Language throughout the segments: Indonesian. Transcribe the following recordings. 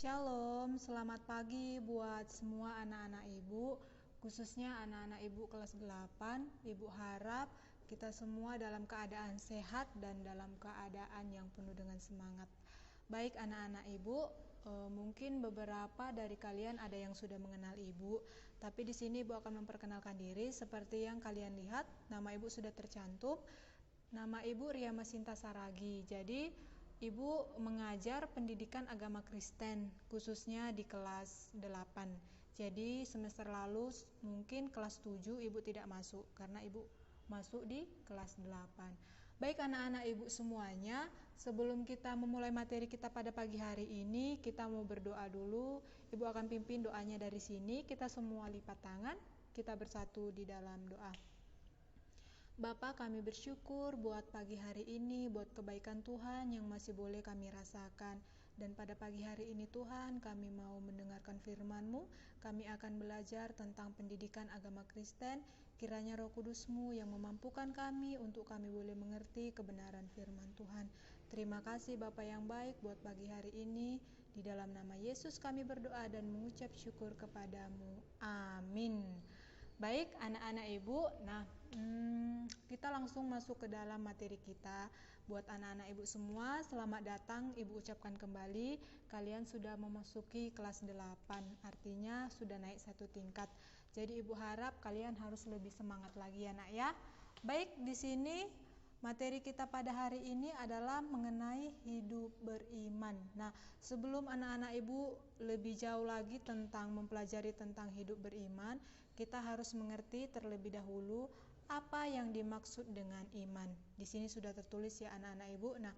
Shalom, selamat pagi buat semua anak-anak ibu, khususnya anak-anak ibu kelas 8. Ibu harap kita semua dalam keadaan sehat dan dalam keadaan yang penuh dengan semangat. Baik anak-anak ibu, mungkin beberapa dari kalian ada yang sudah mengenal ibu, tapi di sini ibu akan memperkenalkan diri. Seperti yang kalian lihat, nama ibu sudah tercantum. Nama ibu Ria Masinta Saragi. Jadi ibu mengajar pendidikan agama Kristen, khususnya di kelas 8. Jadi semester lalu mungkin kelas 7 ibu tidak masuk, karena ibu masuk di kelas 8. Baik anak-anak ibu semuanya, sebelum kita memulai materi kita pada pagi hari ini, kita mau berdoa dulu. Ibu akan pimpin doanya dari sini, kita semua lipat tangan, kita bersatu di dalam doa. Bapa, kami bersyukur buat pagi hari ini, buat kebaikan Tuhan yang masih boleh kami rasakan. Dan pada pagi hari ini Tuhan, kami mau mendengarkan firman-Mu. Kami akan belajar tentang pendidikan agama Kristen. Kiranya Roh Kudus-Mu yang memampukan kami untuk kami boleh mengerti kebenaran firman Tuhan. Terima kasih Bapa yang baik buat pagi hari ini. Di dalam nama Yesus kami berdoa dan mengucap syukur kepadamu. Amin. Baik anak-anak ibu, kita langsung masuk ke dalam materi kita. Buat anak-anak ibu semua, selamat datang ibu ucapkan kembali. Kalian sudah memasuki kelas 8, artinya sudah naik satu tingkat. Jadi ibu harap kalian harus lebih semangat lagi ya nak ya. Baik, di sini materi kita pada hari ini adalah mengenai hidup beriman. Nah, sebelum anak-anak ibu lebih jauh lagi tentang mempelajari tentang hidup beriman, kita harus mengerti terlebih dahulu apa yang dimaksud dengan iman. Di sini sudah tertulis ya anak-anak ibu. Nah,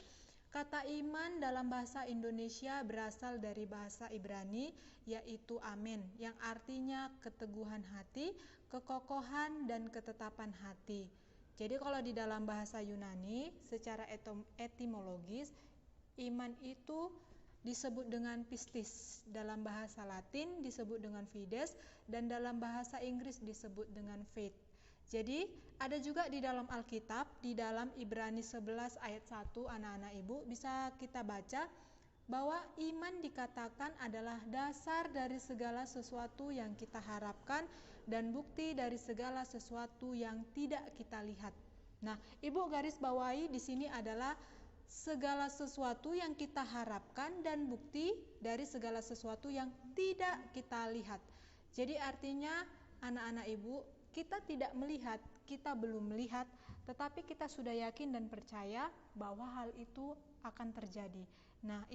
kata iman dalam bahasa Indonesia berasal dari bahasa Ibrani, yaitu amen, yang artinya keteguhan hati, kekokohan, dan ketetapan hati. Jadi kalau di dalam bahasa Yunani, secara etimologis, iman itu disebut dengan pistis, dalam bahasa Latin disebut dengan fides, dan dalam bahasa Inggris disebut dengan faith. Jadi ada juga di dalam Alkitab, di dalam Ibrani 11 ayat 1 anak-anak ibu bisa kita baca bahwa iman dikatakan adalah dasar dari segala sesuatu yang kita harapkan dan bukti dari segala sesuatu yang tidak kita lihat. Nah, ibu garis bawahi di sini adalah segala sesuatu yang kita harapkan dan bukti dari segala sesuatu yang tidak kita lihat. Jadi artinya anak-anak ibu, kita tidak melihat, kita belum melihat, tetapi kita sudah yakin dan percaya bahwa hal itu akan terjadi. Nah,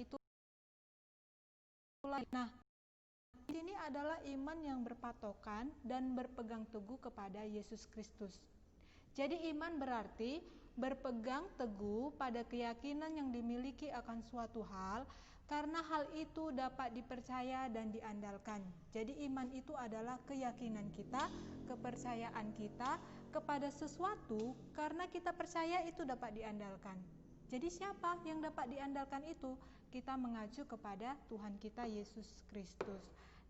ini adalah iman yang berpatokan dan berpegang teguh kepada Yesus Kristus. Jadi iman berarti berpegang teguh pada keyakinan yang dimiliki akan suatu hal karena hal itu dapat dipercaya dan diandalkan. Jadi iman itu adalah keyakinan kita, kepercayaan kita kepada sesuatu karena kita percaya itu dapat diandalkan. Jadi siapa yang dapat diandalkan itu? Kita mengacu kepada Tuhan kita Yesus Kristus.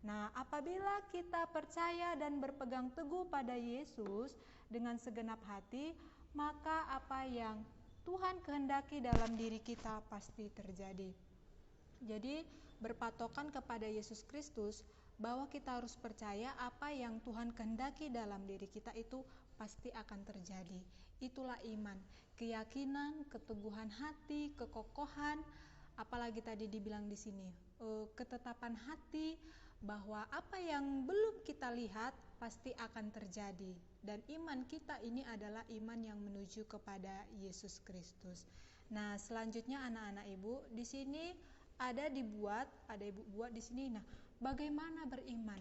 Nah, apabila kita percaya dan berpegang teguh pada Yesus dengan segenap hati, maka apa yang Tuhan kehendaki dalam diri kita pasti terjadi. Jadi, berpatokan kepada Yesus Kristus bahwa kita harus percaya apa yang Tuhan kehendaki dalam diri kita itu pasti akan terjadi. Itulah iman, keyakinan, keteguhan hati, kekokohan, apalagi tadi dibilang di sini, ketetapan hati bahwa apa yang belum kita lihat pasti akan terjadi. Dan iman kita ini adalah iman yang menuju kepada Yesus Kristus. Nah, selanjutnya anak-anak ibu, di sini ada ibu buat di sini. Nah, bagaimana beriman?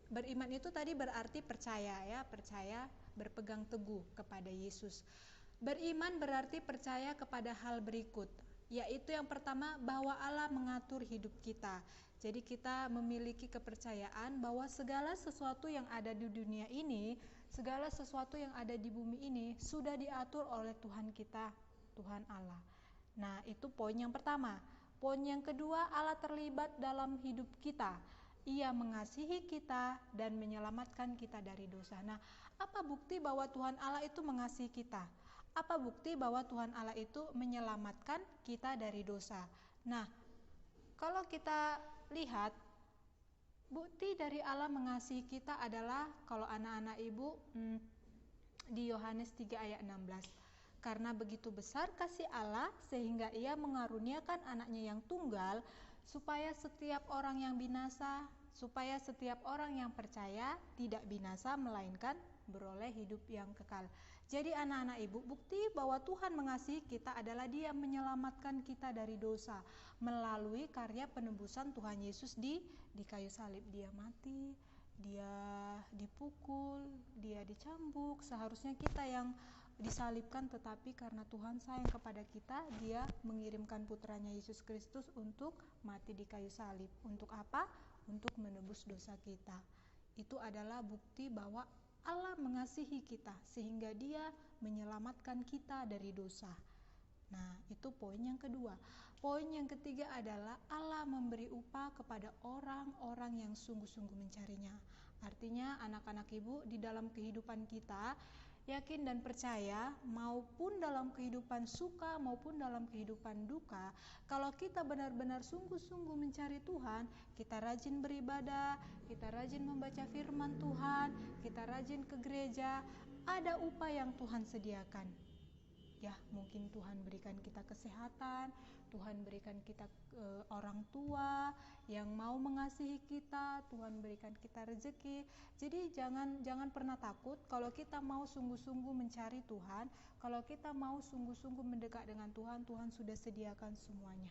Beriman itu tadi berarti percaya ya, percaya, berpegang teguh kepada Yesus. Beriman berarti percaya kepada hal berikut, yaitu yang pertama bahwa Allah mengatur hidup kita. Jadi kita memiliki kepercayaan bahwa segala sesuatu yang ada di dunia ini, segala sesuatu yang ada di bumi ini sudah diatur oleh Tuhan kita, Tuhan Allah. Nah, itu poin yang pertama. Poin yang kedua, Allah terlibat dalam hidup kita. Ia mengasihi kita dan menyelamatkan kita dari dosa. Nah, apa bukti bahwa Tuhan Allah itu mengasihi kita? Apa bukti bahwa Tuhan Allah itu menyelamatkan kita dari dosa? Nah, kalau kita lihat, bukti dari Allah mengasihi kita adalah kalau anak-anak ibu di Yohanes 3 ayat 16. Karena begitu besar kasih Allah sehingga ia mengaruniakan anaknya yang tunggal supaya setiap orang yang percaya tidak binasa melainkan beroleh hidup yang kekal. Jadi anak-anak ibu, bukti bahwa Tuhan mengasihi kita adalah Dia menyelamatkan kita dari dosa melalui karya penebusan Tuhan Yesus di kayu salib. Dia mati, Dia dipukul, Dia dicambuk. Seharusnya kita yang disalibkan, tetapi karena Tuhan sayang kepada kita, Dia mengirimkan putranya Yesus Kristus untuk mati di kayu salib. Untuk apa? Untuk menebus dosa kita. Itu adalah bukti bahwa Allah mengasihi kita sehingga Dia menyelamatkan kita dari dosa. Nah, itu poin yang kedua. Poin yang ketiga adalah Allah memberi upah kepada orang-orang yang sungguh-sungguh mencarinya. Artinya anak-anak ibu, di dalam kehidupan kita, yakin dan percaya, maupun dalam kehidupan suka maupun dalam kehidupan duka, kalau kita benar-benar sungguh-sungguh mencari Tuhan, kita rajin beribadah, kita rajin membaca firman Tuhan, kita rajin ke gereja, ada upah yang Tuhan sediakan. Ya, mungkin Tuhan berikan kita kesehatan, Tuhan berikan kita orang tua yang mau mengasihi kita, Tuhan berikan kita rezeki. Jadi jangan pernah takut kalau kita mau sungguh-sungguh mencari Tuhan, kalau kita mau sungguh-sungguh mendekat dengan Tuhan, Tuhan sudah sediakan semuanya.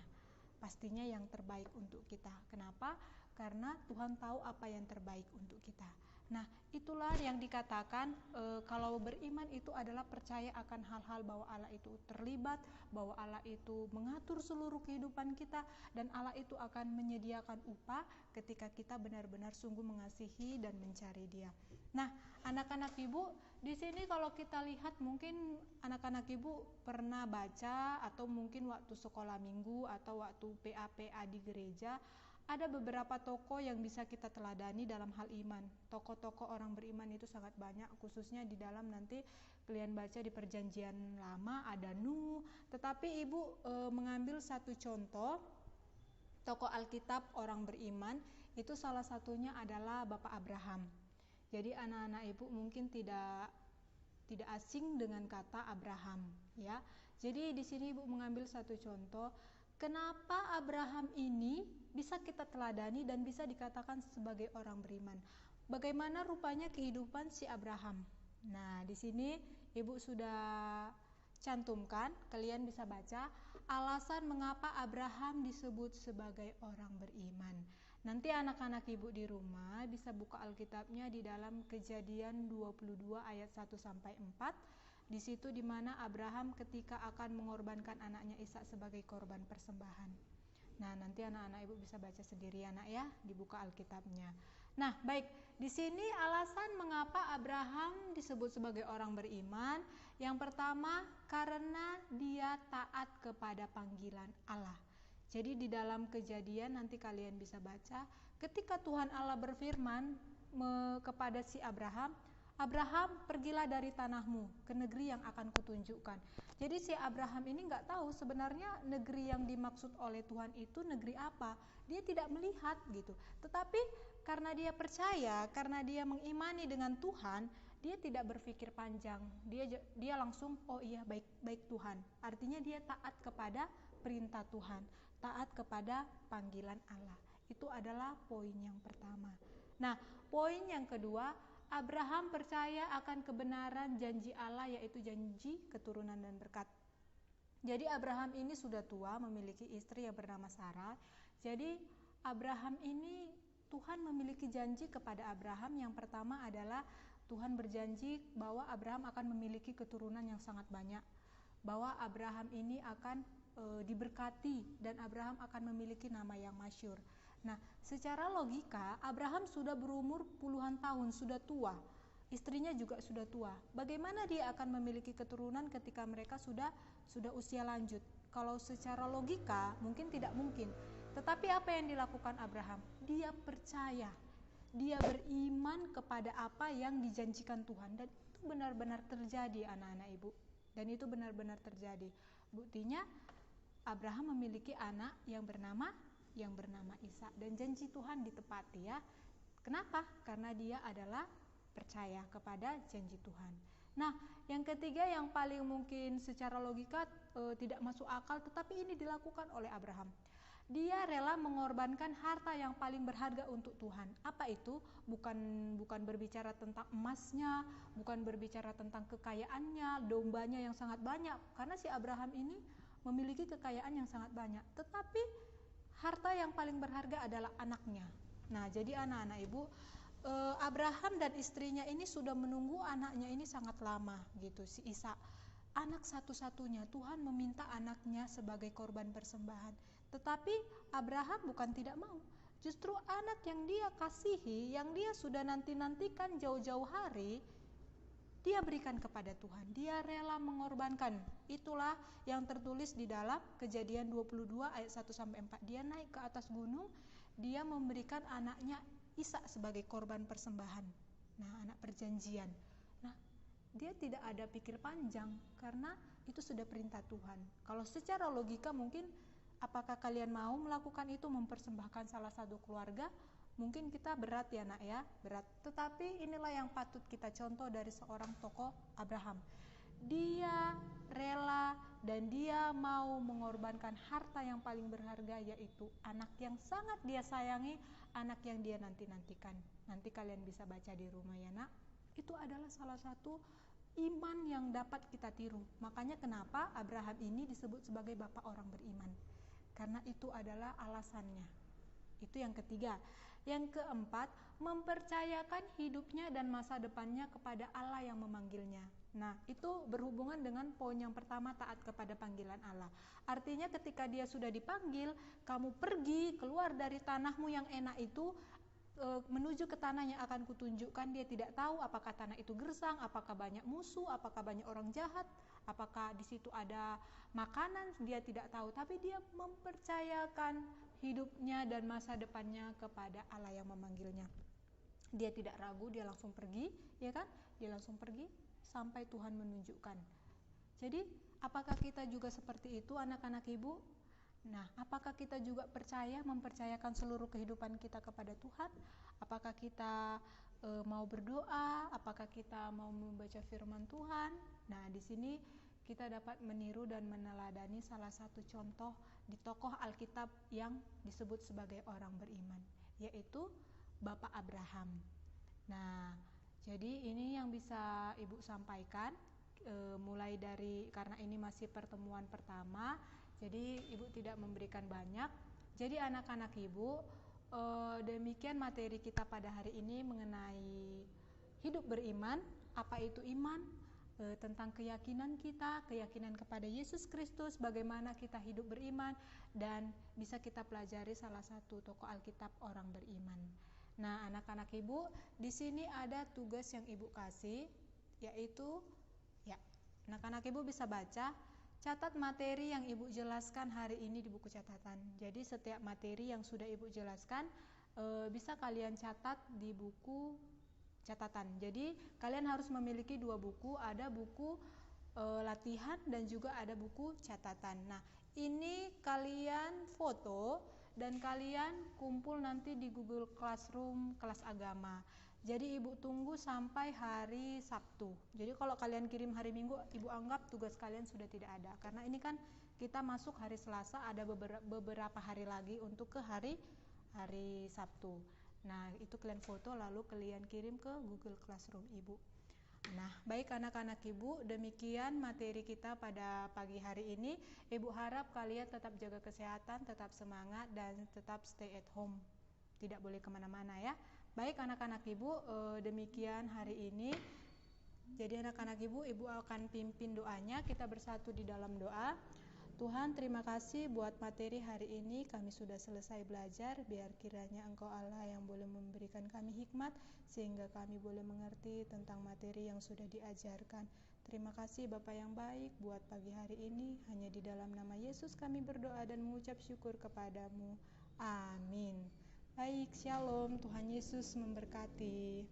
Pastinya yang terbaik untuk kita. Kenapa? Karena Tuhan tahu apa yang terbaik untuk kita. Nah, itulah yang dikatakan kalau beriman itu adalah percaya akan hal-hal bahwa Allah itu terlibat, bahwa Allah itu mengatur seluruh kehidupan kita, dan Allah itu akan menyediakan upah ketika kita benar-benar sungguh mengasihi dan mencari Dia. Nah, anak-anak ibu, di sini kalau kita lihat mungkin anak-anak ibu pernah baca atau mungkin waktu sekolah minggu atau waktu PA-PA di gereja, ada beberapa tokoh yang bisa kita teladani dalam hal iman. Tokoh-tokoh orang beriman itu sangat banyak, khususnya di dalam nanti kalian baca di Perjanjian Lama ada Nuh. Tetapi ibu mengambil satu contoh tokoh Alkitab orang beriman, itu salah satunya adalah Bapak Abraham. Jadi anak-anak ibu mungkin tidak asing dengan kata Abraham, ya. Jadi di sini ibu mengambil satu contoh. Kenapa Abraham ini bisa kita teladani dan bisa dikatakan sebagai orang beriman? Bagaimana rupanya kehidupan si Abraham? Nah, di sini ibu sudah cantumkan, kalian bisa baca alasan mengapa Abraham disebut sebagai orang beriman. Nanti anak-anak ibu di rumah bisa buka Alkitabnya di dalam Kejadian 22 ayat 1 sampai 4. Di situ di mana Abraham ketika akan mengorbankan anaknya Ishak sebagai korban persembahan. Nah, nanti anak-anak ibu bisa baca sendiri anak ya, dibuka Alkitabnya. Nah, baik, di sini alasan mengapa Abraham disebut sebagai orang beriman. Yang pertama, karena dia taat kepada panggilan Allah. Jadi di dalam Kejadian nanti kalian bisa baca, ketika Tuhan Allah berfirman kepada si Abraham, Abraham, pergilah dari tanahmu ke negeri yang akan kutunjukkan. Jadi si Abraham ini nggak tahu sebenarnya negeri yang dimaksud oleh Tuhan itu negeri apa. Dia tidak melihat gitu. Tetapi karena dia percaya, karena dia mengimani dengan Tuhan, dia tidak berpikir panjang. Dia langsung, oh iya baik Tuhan. Artinya dia taat kepada perintah Tuhan, taat kepada panggilan Allah. Itu adalah poin yang pertama. Nah, poin yang kedua, Abraham percaya akan kebenaran janji Allah, yaitu janji keturunan dan berkat. Jadi Abraham ini sudah tua, memiliki istri yang bernama Sarah. Jadi Abraham ini, Tuhan memiliki janji kepada Abraham. Yang pertama adalah Tuhan berjanji bahwa Abraham akan memiliki keturunan yang sangat banyak, bahwa Abraham ini akan diberkati dan Abraham akan memiliki nama yang masyhur. Nah, secara logika Abraham sudah berumur puluhan tahun, sudah tua. Istrinya juga sudah tua. Bagaimana dia akan memiliki keturunan ketika mereka sudah usia lanjut? Kalau secara logika mungkin tidak mungkin. Tetapi apa yang dilakukan Abraham? Dia percaya. Dia beriman kepada apa yang dijanjikan Tuhan, dan itu benar-benar terjadi anak-anak ibu. Dan itu benar-benar terjadi. Buktinya Abraham memiliki anak yang bernama yang bernama Ishak. Dan janji Tuhan ditepati ya. Kenapa? Karena dia adalah percaya kepada janji Tuhan. Nah, yang ketiga yang paling mungkin secara logika tidak masuk akal, tetapi ini dilakukan oleh Abraham. Dia rela mengorbankan harta yang paling berharga untuk Tuhan. Apa itu? Bukan berbicara tentang emasnya, bukan berbicara tentang kekayaannya, dombanya yang sangat banyak. Karena si Abraham ini memiliki kekayaan yang sangat banyak. Tetapi harta yang paling berharga adalah anaknya. Nah, jadi anak-anak ibu, Abraham dan istrinya ini sudah menunggu anaknya ini sangat lama gitu, si Ishak. Anak satu-satunya, Tuhan meminta anaknya sebagai korban persembahan. Tetapi Abraham bukan tidak mau. Justru anak yang dia kasihi, yang dia sudah nanti-nantikan jauh-jauh hari, dia berikan kepada Tuhan. Dia rela mengorbankan. Itulah yang tertulis di dalam Kejadian 22 ayat 1-4. Dia naik ke atas gunung, dia memberikan anaknya Ishak sebagai korban persembahan. Nah, anak perjanjian. Nah, dia tidak ada pikir panjang karena itu sudah perintah Tuhan. Kalau secara logika mungkin, apakah kalian mau melakukan itu, mempersembahkan salah satu keluarga? Mungkin kita berat ya nak ya, berat. Tetapi inilah yang patut kita contoh dari seorang tokoh Abraham. Dia rela dan dia mau mengorbankan harta yang paling berharga, yaitu anak yang sangat dia sayangi, anak yang dia nanti-nantikan. Nanti kalian bisa baca di rumah ya nak. Itu adalah salah satu iman yang dapat kita tiru. Makanya kenapa Abraham ini disebut sebagai bapak orang beriman. Karena itu adalah alasannya. Itu yang ketiga. Yang keempat, mempercayakan hidupnya dan masa depannya kepada Allah yang memanggilnya. Nah, itu berhubungan dengan poin yang pertama, taat kepada panggilan Allah. Artinya ketika dia sudah dipanggil, kamu pergi keluar dari tanahmu yang enak itu, menuju ke tanah yang akan kutunjukkan. Dia tidak tahu apakah tanah itu gersang, apakah banyak musuh, apakah banyak orang jahat, apakah di situ ada makanan, dia tidak tahu. Tapi dia mempercayakan hidupnya dan masa depannya kepada Allah yang memanggilnya. Dia tidak ragu, dia langsung pergi, ya kan? Dia langsung pergi sampai Tuhan menunjukkan. Jadi, apakah kita juga seperti itu anak-anak ibu? Nah, apakah kita juga mempercayakan seluruh kehidupan kita kepada Tuhan? Apakah kita mau berdoa? Apakah kita mau membaca firman Tuhan? Nah, di sini kita dapat meniru dan meneladani salah satu contoh di tokoh Alkitab yang disebut sebagai orang beriman, yaitu Bapak Abraham. Nah, jadi ini yang bisa Ibu sampaikan, mulai dari, karena ini masih pertemuan pertama, jadi Ibu tidak memberikan banyak. Jadi anak-anak Ibu, demikian materi kita pada hari ini mengenai hidup beriman. Apa itu iman? Tentang keyakinan kita, keyakinan kepada Yesus Kristus, bagaimana kita hidup beriman, dan bisa kita pelajari salah satu tokoh Alkitab orang beriman. Nah, anak-anak Ibu, di sini ada tugas yang Ibu kasih, yaitu anak-anak Ibu bisa baca, catat materi yang Ibu jelaskan hari ini di buku catatan. Jadi setiap materi yang sudah Ibu jelaskan bisa kalian catat di buku catatan. Jadi kalian harus memiliki 2 buku, ada buku latihan dan juga ada buku catatan. Nah, ini kalian foto dan kalian kumpul nanti di Google Classroom kelas agama. Jadi Ibu tunggu sampai hari Sabtu. Jadi kalau kalian kirim hari Minggu, Ibu anggap tugas kalian sudah tidak ada. Karena ini kan kita masuk hari Selasa, ada beberapa hari lagi untuk ke hari Sabtu. Nah, itu kalian foto lalu kalian kirim ke Google Classroom Ibu. Nah, baik anak-anak Ibu, demikian materi kita pada pagi hari ini. Ibu harap kalian tetap jaga kesehatan, tetap semangat, dan tetap stay at home. Tidak boleh kemana-mana ya. Baik anak-anak Ibu, demikian hari ini. Jadi anak-anak Ibu akan pimpin doanya. Kita bersatu di dalam doa. Tuhan, terima kasih buat materi hari ini, kami sudah selesai belajar. Biar kiranya Engkau Allah yang boleh memberikan kami hikmat, sehingga kami boleh mengerti tentang materi yang sudah diajarkan. Terima kasih Bapa yang baik buat pagi hari ini. Hanya di dalam nama Yesus kami berdoa dan mengucap syukur kepadamu. Amin. Baik, shalom. Tuhan Yesus memberkati.